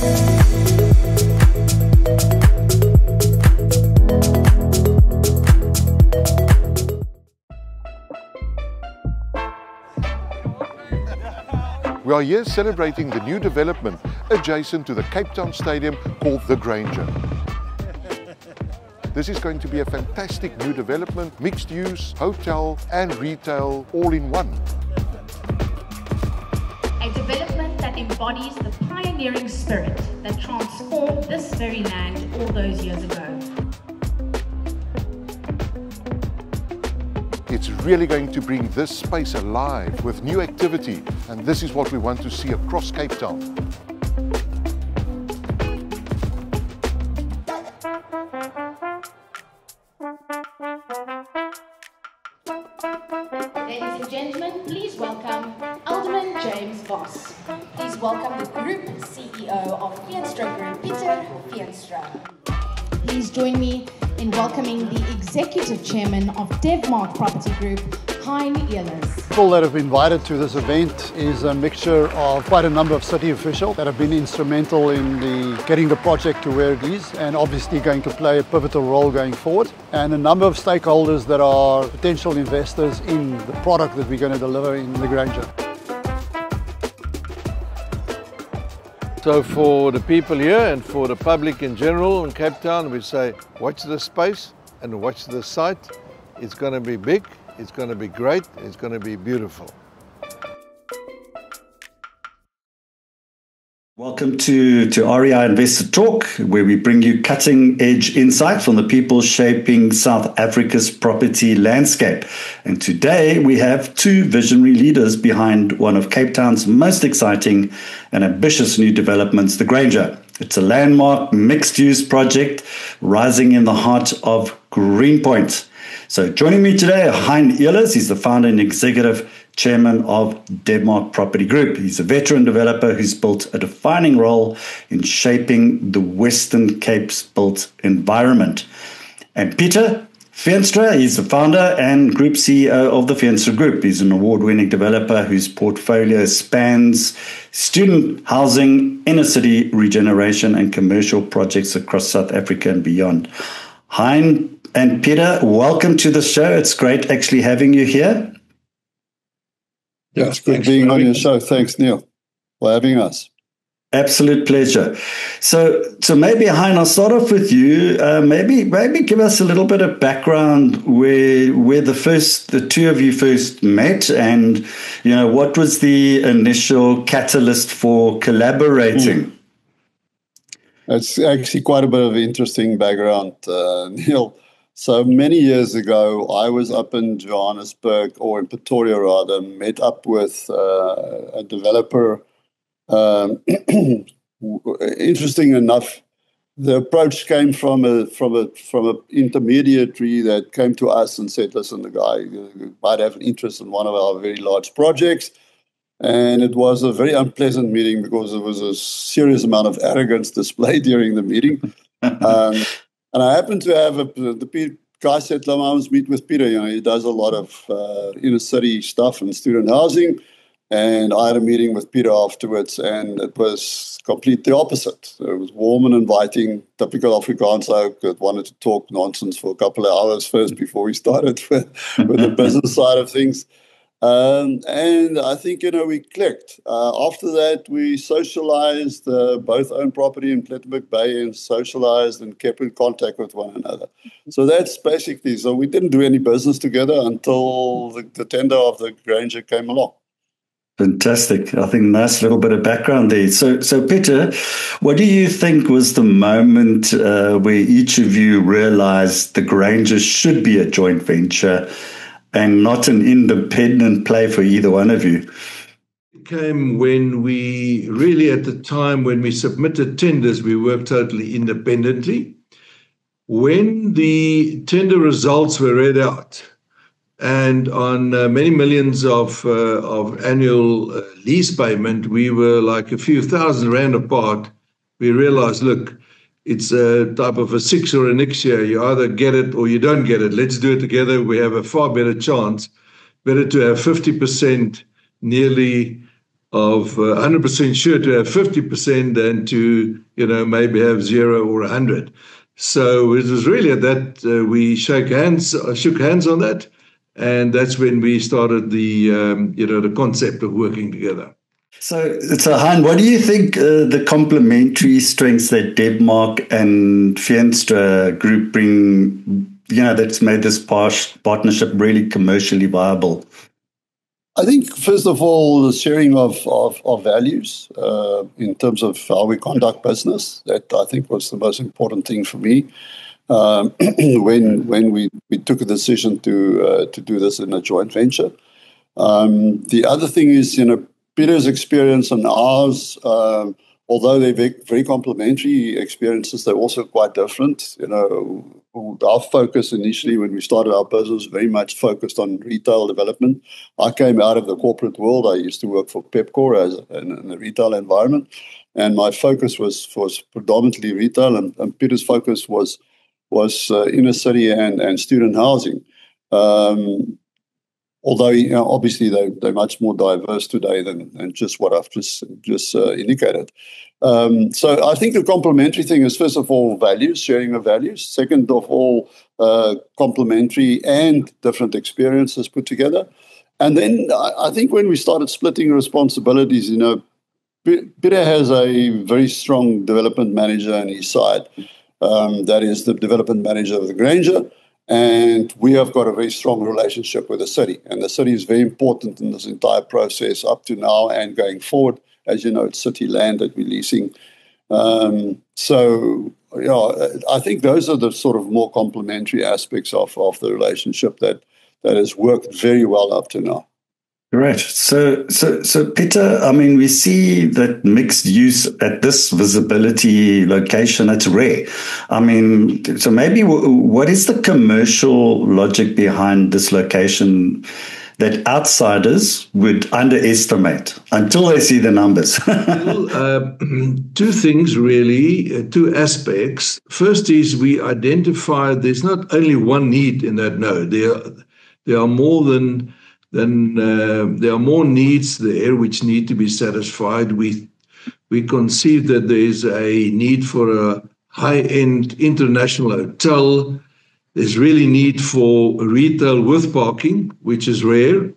We are here celebrating the new development adjacent to the Cape Town Stadium called The Granger. This is going to be a fantastic new development, mixed use, hotel and retail all in one. A development that embodies the pioneering spirit that transformed this very land all those years ago. It's really going to bring this space alive with new activity, and this is what we want to see across Cape Town. Ladies and gentlemen, please welcome Alderman James Voss. Please welcome the Group CEO of Veenstra Group, Pieter Veenstra. Please join me in welcoming the Executive Chairman of Devmark Property Group, Hein Ehlers. People that have been invited to this event is a mixture of quite a number of city officials that have been instrumental in getting the project to where it is, and obviously going to play a pivotal role going forward, and a number of stakeholders that are potential investors in the product that we're going to deliver in the Granger. So for the people here and for the public in general in Cape Town, we say watch the space and watch the site. It's going to be big, it's going to be great, it's going to be beautiful. Welcome to REI Investor Talk, where we bring you cutting-edge insight from the people shaping South Africa's property landscape. And today we have two visionary leaders behind one of Cape Town's most exciting and ambitious new developments, The Granger. It's a landmark mixed-use project rising in the heart of Greenpoint. So joining me today are Hein Ehlers. He's the founder and executive chairman of Devmark Property Group. He's a veteran developer who's built a defining role in shaping the Western Cape's built environment. And Pieter Veenstra, he's the founder and group CEO of the Veenstra Group. He's an award-winning developer whose portfolio spans student housing, inner-city regeneration, and commercial projects across South Africa and beyond. Hein and Pieter, welcome to the show. It's great actually having you here. Yeah, it's good being on your show. Thanks, Neil, for having us. Absolute pleasure. So maybe, Hein, I'll start off with you. Maybe give us a little bit of background where the two of you first met, and what was the initial catalyst for collaborating? It's actually quite a bit of interesting background, Neil. So many years ago, I was up in Johannesburg, or in Pretoria rather, met up with a developer. Interesting enough, the approach came from a intermediary that came to us and said, listen, the guy might have an interest in one of our very large projects. And it was a very unpleasant meeting because there was a serious amount of arrogance displayed during the meeting. And I happened to have the guy said, I must meet with Pieter. He does a lot of inner city stuff and student housing. And I had a meeting with Pieter afterwards, and it was completely opposite. It was warm and inviting, typical Afrikaans oak that wanted to talk nonsense for a couple of hours first before we started with the business side of things. And I think, we clicked. After that, we socialized, both owned property in Plettenberg Bay, and socialized and kept in contact with one another. So that's basically, so we didn't do any business together until the tender of the Granger came along. Fantastic. I think a nice little bit of background there. So Pieter, what do you think was the moment where each of you realized the Granger should be a joint venture and not an independent play for either one of you? It came when we really, at the time when we submitted tenders, we worked totally independently. When the tender results were read out, and on many millions of annual lease payment, we were like a few thousand rand apart. We realized, look, it's a type of a six or a next year. You either get it or you don't get it. Let's do it together. We have a far better chance. Better to have 50% nearly 100% sure to have 50% than to, maybe have 0 or 100. So it was really at that we shook hands on that, and that's when we started the concept of working together. So Hein, what do you think the complementary strengths that Debmark and Feenstra Group bring, that's made this partnership really commercially viable? I think, first of all, the sharing of values in terms of how we conduct business. That, I think, was the most important thing for me when we took a decision to do this in a joint venture. The other thing is, Peter's experience and ours, although they're very complementary experiences, they're also quite different. Our focus initially when we started our business was very much focused on retail development. I came out of the corporate world. I used to work for Pepkor in the retail environment, and my focus was predominantly retail, and Peter's focus was inner city and student housing. Although obviously they're much more diverse today than just what I've just indicated. So I think the complementary thing is, first of all, values, sharing of values. Second of all, complementary and different experiences put together. And then I think when we started splitting responsibilities, Peter has a very strong development manager on his side. That is the development manager of the Granger. And we have got a very strong relationship with the city. And the city is very important in this entire process up to now and going forward. As you know, it's city land that we're leasing. So, I think those are the sort of more complementary aspects of the relationship that has worked very well up to now. Right. So Peter, I mean, we see that mixed use at this visibility location, it's rare. I mean, so maybe what is the commercial logic behind this location that outsiders would underestimate until they see the numbers? Well, two things really, two aspects. First is we identify there's not only one need in that node. There are more than there are more needs there which need to be satisfied. We conceive that there's a need for a high-end international hotel. There's really need for retail with parking, which is rare.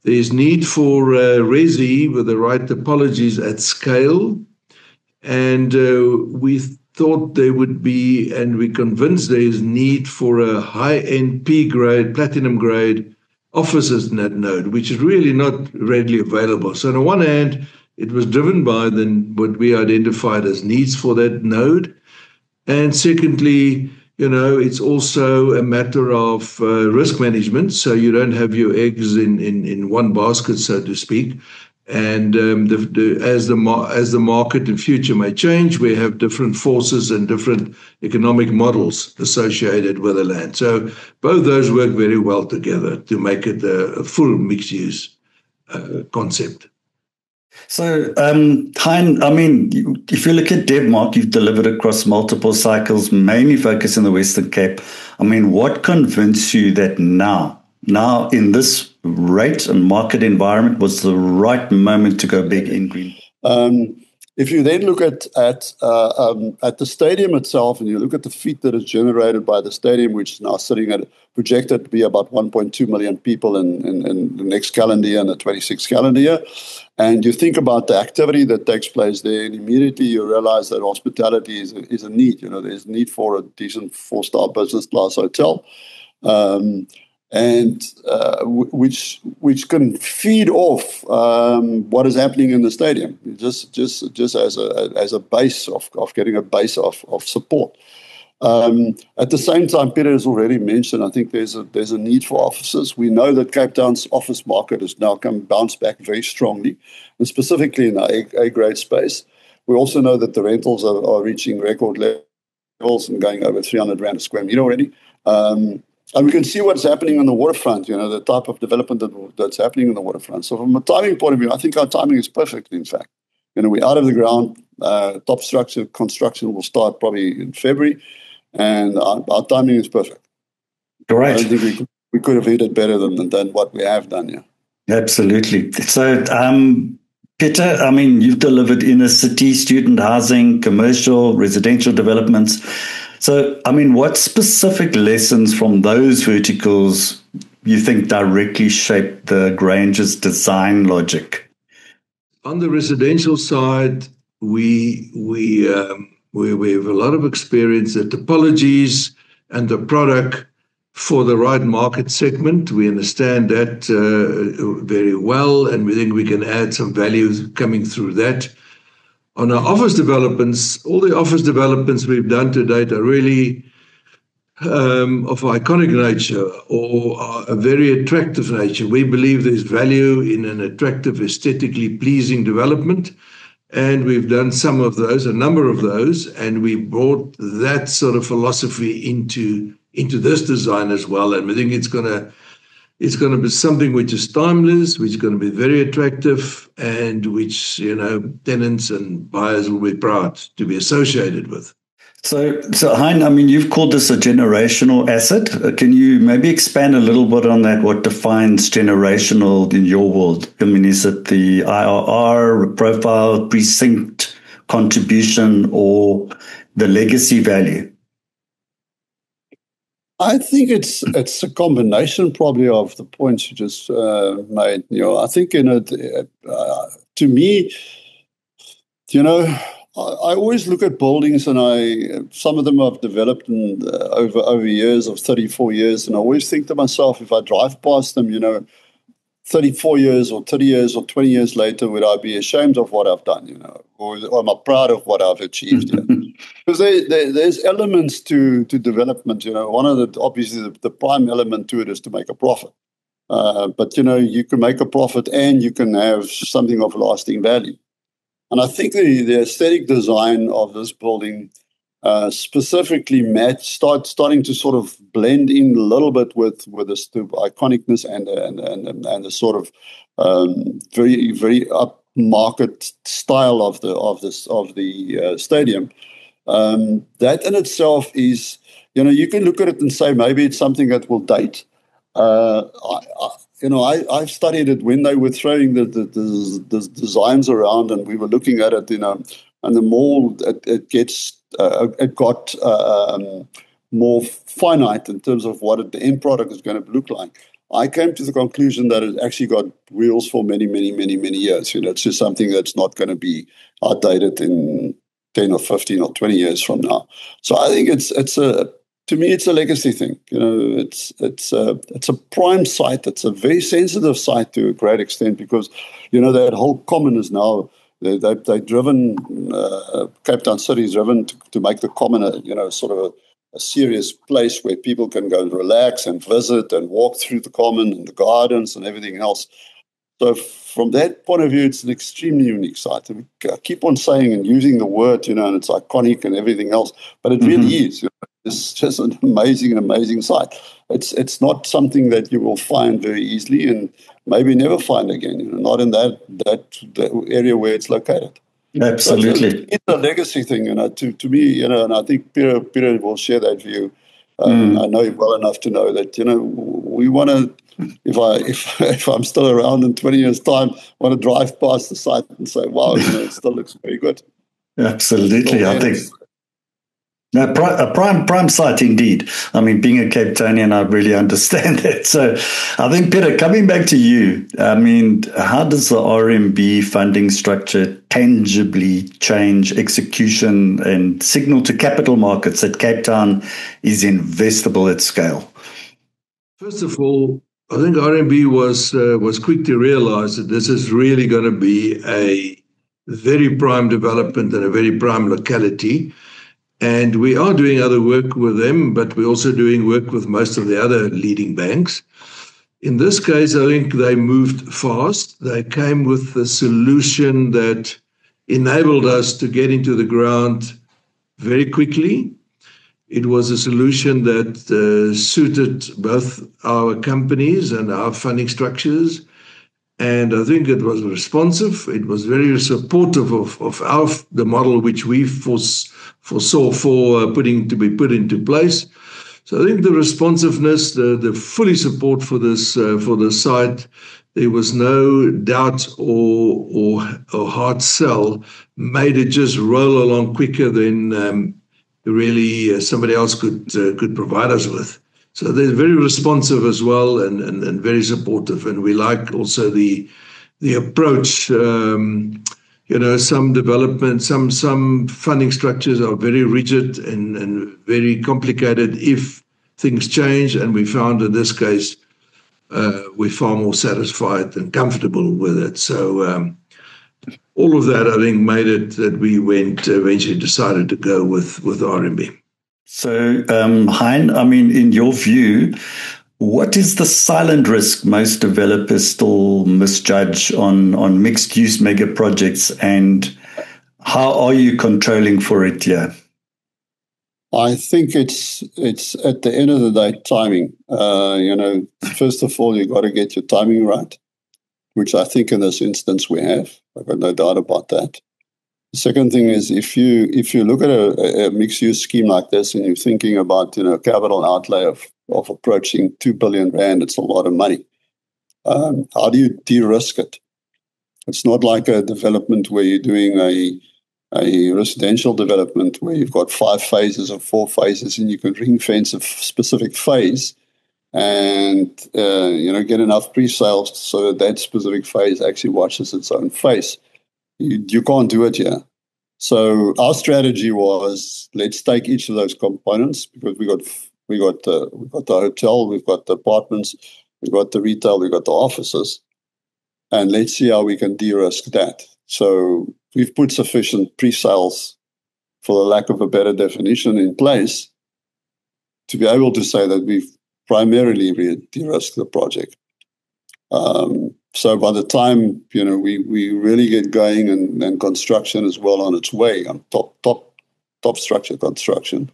There's need for resi with the right topologies at scale. And we thought there would be, and we're convinced there is need for a high-end P-grade, platinum-grade offices in that node, which is really not readily available. So on the one hand, it was driven by what we identified as needs for that node. And secondly, it's also a matter of risk management. So you don't have your eggs in one basket, so to speak. And as the market in future may change, we have different forces and different economic models associated with the land. So both those work very well together to make it a full mixed-use concept. So, Hein, I mean, if you look at Debmark, you've delivered across multiple cycles, mainly focused in the Western Cape. I mean, what convinced you that now in this rate and market environment was the right moment to go big in green? If you then look at the stadium itself, and you look at the feet that is generated by the stadium, which is now sitting at projected to be about 1.2 million people in the next calendar year and the 26th calendar year, and you think about the activity that takes place there, and immediately you realize that hospitality is a need. There's need for a decent 4-star business class hotel. And which can feed off what is happening in the stadium, just as a base of getting a base of support. At the same time, Peter has already mentioned, I think there's a need for offices. We know that Cape Town's office market has now bounced back very strongly, and specifically in the A-grade space. We also know that the rentals are reaching record levels and going over 300 rand a square meter already. And we can see what's happening on the waterfront, the type of development that's happening on the waterfront. So from a timing point of view, I think our timing is perfect, in fact. We're out of the ground. Top structure construction will start probably in February. And our timing is perfect. Great. I don't think we could have hit it better than what we have done, yeah. Absolutely. So Peter, I mean, you've delivered inner city, student housing, commercial, residential developments. So, I mean, what specific lessons from those verticals you think directly shaped the Granger's design logic? On the residential side, we have a lot of experience, the topologies and the product for the right market segment. We understand that very well, and we think we can add some value coming through that. On our office developments, all the office developments we've done to date are really of iconic nature or are a very attractive nature. We believe there's value in an attractive, aesthetically pleasing development, and we've done some of those, a number of those, and we brought that sort of philosophy into this design as well. And we think it's going to be something which is timeless, which is going to be very attractive, and which, you know, tenants and buyers will be proud to be associated with. So Hein, I mean, you've called this a generational asset. Can you maybe expand a little bit on that? What defines generational in your world? I mean, is it the IRR, profile, precinct contribution, or the legacy value? I think it's a combination probably of the points you just made. You know, I think to me, you know, I always look at buildings, and some of them I've developed over years of 34 years, and I always think to myself, if I drive past them, you know, 34 years or 30 years or 20 years later, would I be ashamed of what I've done, you know, or am I proud of what I've achieved? Because there's elements to development, you know. One of obviously the prime element to it is to make a profit. But, you know, you can make a profit and you can have something of lasting value. And I think the aesthetic design of this building specifically starting to sort of blend in a little bit with this iconicness and the sort of very very upmarket style of the stadium. That in itself is, you know, you can look at it and say maybe it's something that will date. I've studied it when they were throwing the designs around, and we were looking at it, you know, and the more it got more finite in terms of what the end product is going to look like. I came to the conclusion that it actually got wheels for many, many, many, many years. You know, it's just something that's not going to be outdated in 10 or 15 or 20 years from now. So I think to me, it's a legacy thing. You know, it's a prime site. It's a very sensitive site to a great extent because, you know, that whole common is now they've driven Cape Town City is driven to make the common you know, sort of a serious place where people can go and relax and visit and walk through the common and the gardens and everything else. So from that point of view, it's an extremely unique site. And I keep on saying and using the word, you know, and it's iconic and everything else, but it really is. You know, it's just an amazing site. It's not something that you will find very easily and maybe never find again. You know, not in that area where it's located. Absolutely, so it's a legacy thing. You know, to me, you know, and I think Peter will share that view. I know him well enough to know that, you know, we want to. If I'm still around in 20 years' time, I want to drive past the site and say, wow, you know, it still looks very good. Absolutely, I think. A prime site indeed. I mean, being a Cape Townian, I really understand that. So I think, Peter, coming back to you, I mean, how does the RMB funding structure tangibly change execution and signal to capital markets that Cape Town is investable at scale? First of all, I think RMB was quick to realize that this is really going to be a very prime development and a very prime locality. And we are doing other work with them, but we're also doing work with most of the other leading banks. In this case, I think they moved fast. They came with a solution that enabled us to get into the ground very quickly. It was a solution that suited both our companies and our funding structures. And I think it was responsive. It was very supportive of the model which we foresaw for to be put into place. So I think the responsiveness, the fully support for this site, there was no doubt or hard sell, made it just roll along quicker than really somebody else could provide us with. So they're very responsive as well, and very supportive. And we like also the approach. Some development, some funding structures are very rigid and very complicated if things change. And we found in this case, we're far more satisfied and comfortable with it. So all of that, I think, made it that we eventually decided to go with RMB. So, Hein, I mean, in your view, what is the silent risk most developers still misjudge on mixed-use mega projects, and how are you controlling for it here? I think it's at the end of the day timing. First of all, you've got to get your timing right, which I think in this instance we have. I've got no doubt about that. The second thing is if you look at a mixed-use scheme like this and you're thinking about capital outlay of approaching 2 billion rand, it's a lot of money. How do you de-risk it? It's not like a development where you're doing a residential development where you've got 5 phases or 4 phases and you can ring fence a specific phase and get enough pre-sales so that specific phase actually watches its own face. You can't do it here. So our strategy was, let's take each of those components, because we got the hotel, we've got the apartments, we've got the retail, we've got the offices, and let's see how we can de-risk that. So we've put sufficient pre-sales, for the lack of a better definition, in place to be able to say that we've primarily de-risked the project. So by the time we really get going and construction is well on its way, on top structure construction,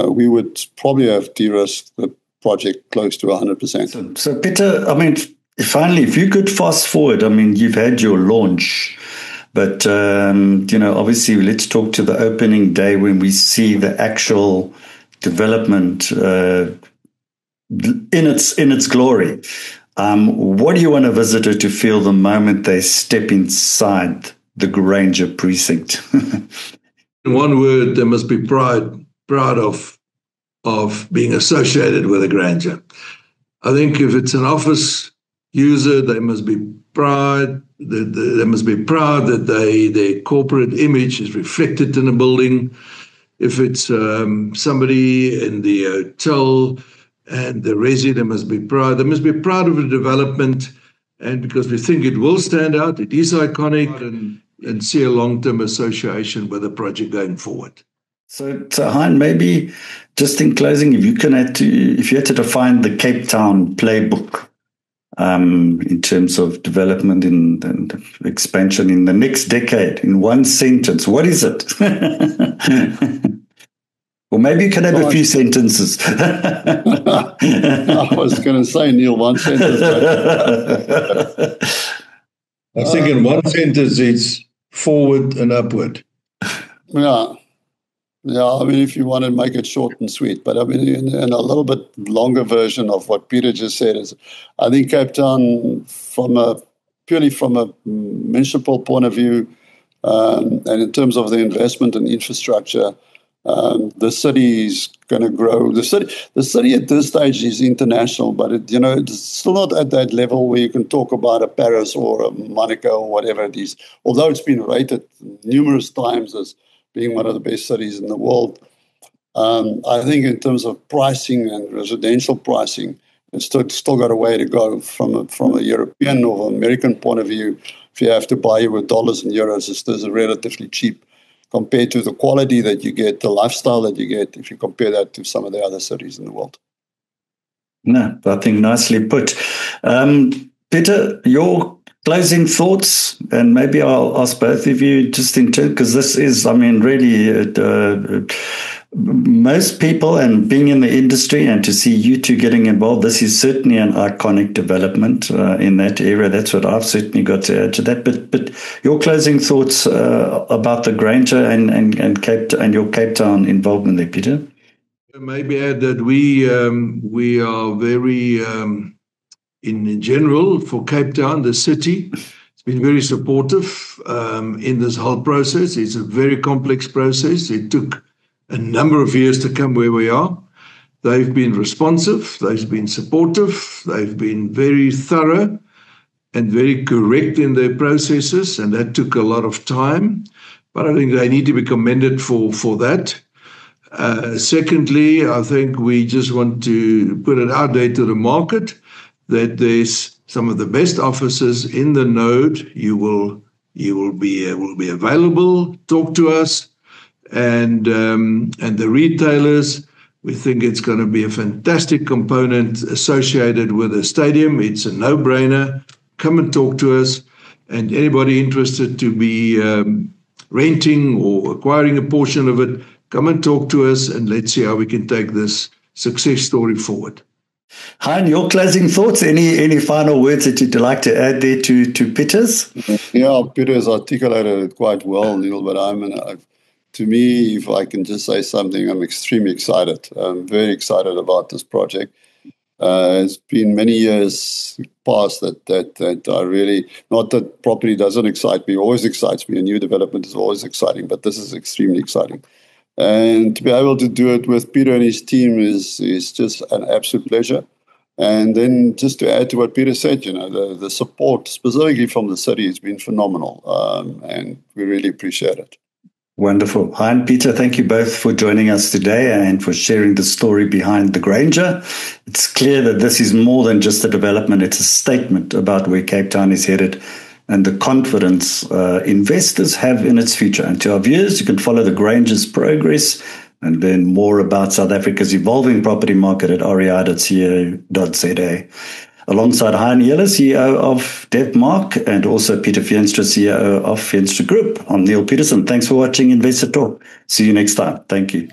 we would probably have de-risked the project close to 100%. So Peter, I mean, finally, if you could fast forward, I mean, you've had your launch, but obviously, let's talk to the opening day when we see the actual development in its glory. What do you want a visitor to feel the moment they step inside the Granger precinct? In one word, there must be proud of being associated with a Granger. I think if it's an office user, they must be proud. They must be proud that their corporate image is reflected in a building. If it's somebody in the hotel and the resident must be proud. They must be proud of the development, and because we think it will stand out, it is iconic, and see a long-term association with the project going forward. So Hein, maybe just in closing, if you had to define the Cape Town playbook in terms of development and expansion in the next decade, in one sentence, what is it? Or maybe you can have a few sentences. I was going to say, Neil, one sentence. I think in one sentence it's forward and upward. Yeah. I mean, if you want to make it short and sweet, but I mean, in a little bit longer version of what Peter just said is, I think Cape Town, purely from a municipal point of view, and in terms of the investment and infrastructure, the city is going to grow. The city at this stage is international, but it's still not at that level where you can talk about a Paris or a Monaco or whatever it is. Although it's been rated numerous times as being one of the best cities in the world, I think in terms of pricing and residential pricing, it's still got a way to go from a European or American point of view. If you have to buy it with dollars and euros, it's still relatively cheap compared to the quality that you get, the lifestyle that you get, if you compare that to some of the other cities in the world. No, I think nicely put. Peter, your closing thoughts, and maybe I'll ask both of you just in turn, because this is, I mean, really most people, and being in the industry and to see you two getting involved, this is certainly an iconic development in that area. That's what I've certainly got to add to that. But your closing thoughts about the Granger and your Cape Town involvement there, Peter? Maybe add that we are very in general for Cape Town, the city. It's been very supportive in this whole process. It's a very complex process. It took a number of years to come where we are. They've been responsive, they've been supportive, they've been very thorough and very correct in their processes, and that took a lot of time. But I think they need to be commended for that. Secondly, I think we just want to put it out there to the market that there's some of the best officers in the node. You will be available, talk to us, and the retailers. We think it's going to be a fantastic component associated with the stadium. It's a no-brainer. Come and talk to us. And anybody interested to be renting or acquiring a portion of it, come and talk to us, and let's see how we can take this success story forward. Hein, your closing thoughts? Any final words that you'd like to add there to Peter's? Yeah, Peter has articulated it quite well, Neil, but to me, if I can just say something, I'm extremely excited. I'm very excited about this project. It's been many years past that I really, not that property doesn't excite me, always excites me. A new development is always exciting, but this is extremely exciting. And to be able to do it with Peter and his team is just an absolute pleasure. And then just to add to what Peter said, the support specifically from the city has been phenomenal, and we really appreciate it. Wonderful. Hein, Peter, thank you both for joining us today and for sharing the story behind the Granger. It's clear that this is more than just a development. It's a statement about where Cape Town is headed and the confidence investors have in its future. And to our viewers, you can follow the Granger's progress and learn more about South Africa's evolving property market at rei.co.za. Alongside Hein Ehle, CEO of DevMark, and also Pieter Veenstra, CEO of Veenstra Group. I'm Neil Peterson. Thanks for watching Investor Talk. See you next time. Thank you.